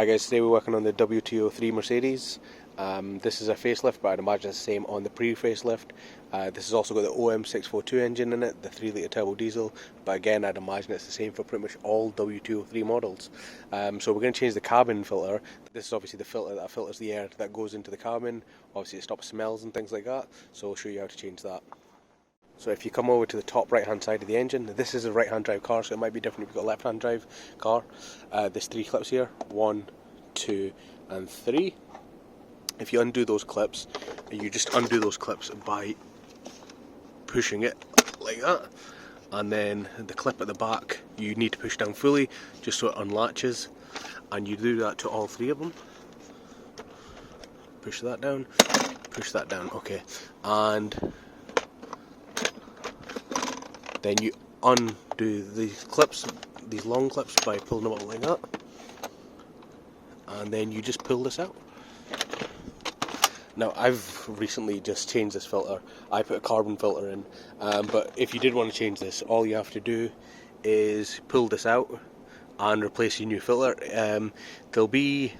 Hi guys, today we're working on the W203 Mercedes. This is a facelift, but I'd imagine it's the same on the pre-facelift. This has also got the OM642 engine in it, the 3 litre turbo diesel, but again I'd imagine it's the same for pretty much all W203 models. So we're going to change the cabin filter. This is obviously the filter that filters the air that goes into the cabin. Obviously it stops smells and things like that, so I'll show you how to change that. So if you come over to the top right hand side of the engine, this is a right hand drive car, so it might be different if you've got a left hand drive car. There's 3 clips here, 1, 2 and 3. If you undo those clips, you just undo those clips by pushing it like that, and then the clip at the back you need to push down fully just so it unlatches, and you do that to all 3 of them. Push that down, okay, and then you undo these clips, these long clips, by pulling them out like that, and then you just pull this out. Now I've recently just changed this filter. I put a carbon filter in, but if you did want to change this, all you have to do is pull this out and replace your new filter. There'll be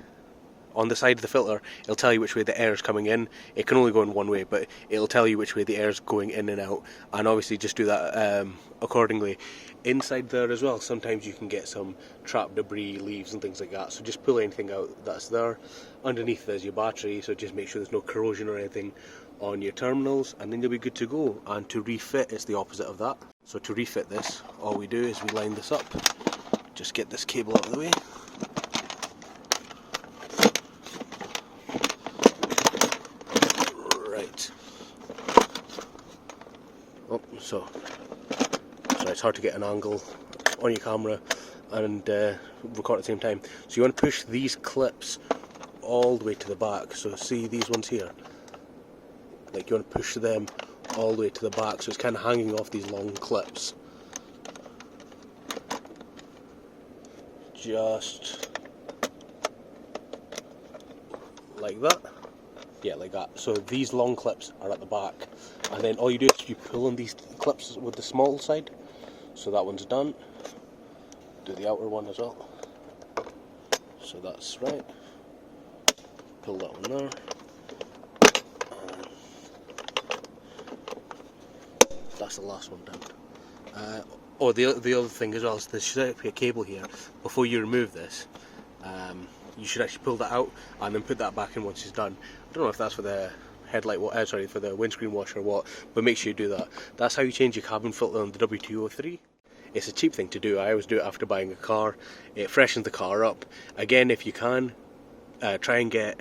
on the side of the filter, it'll tell you which way the air is coming in. It can only go in one way, but it'll tell you which way the air is going in and out, and obviously just do that accordingly. Inside there as well, sometimes you can get some trapped debris, leaves and things like that, so just pull anything out that's there. Underneath there's your battery, so just make sure there's no corrosion or anything on your terminals, and then you'll be good to go. And to refit, it's the opposite of that. So to refit this, all we do is we line this up, just get this cable out of the way. Oh, so it's hard to get an angle on your camera and record at the same time. So you want to push these clips all the way to the back. So see these ones here? Like, you want to push them all the way to the back, so it's kind of hanging off these long clips. Just like that. Yeah, like that. So these long clips are at the back, and then all you do is you pull on these clips with the small side. So that one's done. Do the outer one as well. So that's right. Pull that one there. And that's the last one done. The other thing as well is there should be a cable here. Before you remove this, you should actually pull that out and then put that back in once it's done. I don't know if that's for the headlight, for the windscreen washer or what, but make sure you do that. That's how you change your cabin filter on the W203. It's a cheap thing to do. I always do it after buying a car. It freshens the car up. Again, if you can, try and get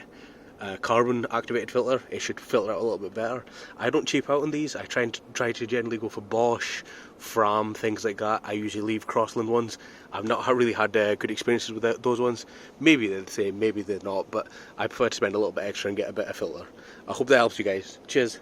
a carbon activated filter. It should filter out a little bit better. I don't cheap out on these. I try to generally go for Bosch, Fram, things like that. I usually leave Crossland ones. I've not really had good experiences with those ones. Maybe they're the same, maybe they're not, but I prefer to spend a little bit extra and get a better filter. I hope that helps you guys. Cheers.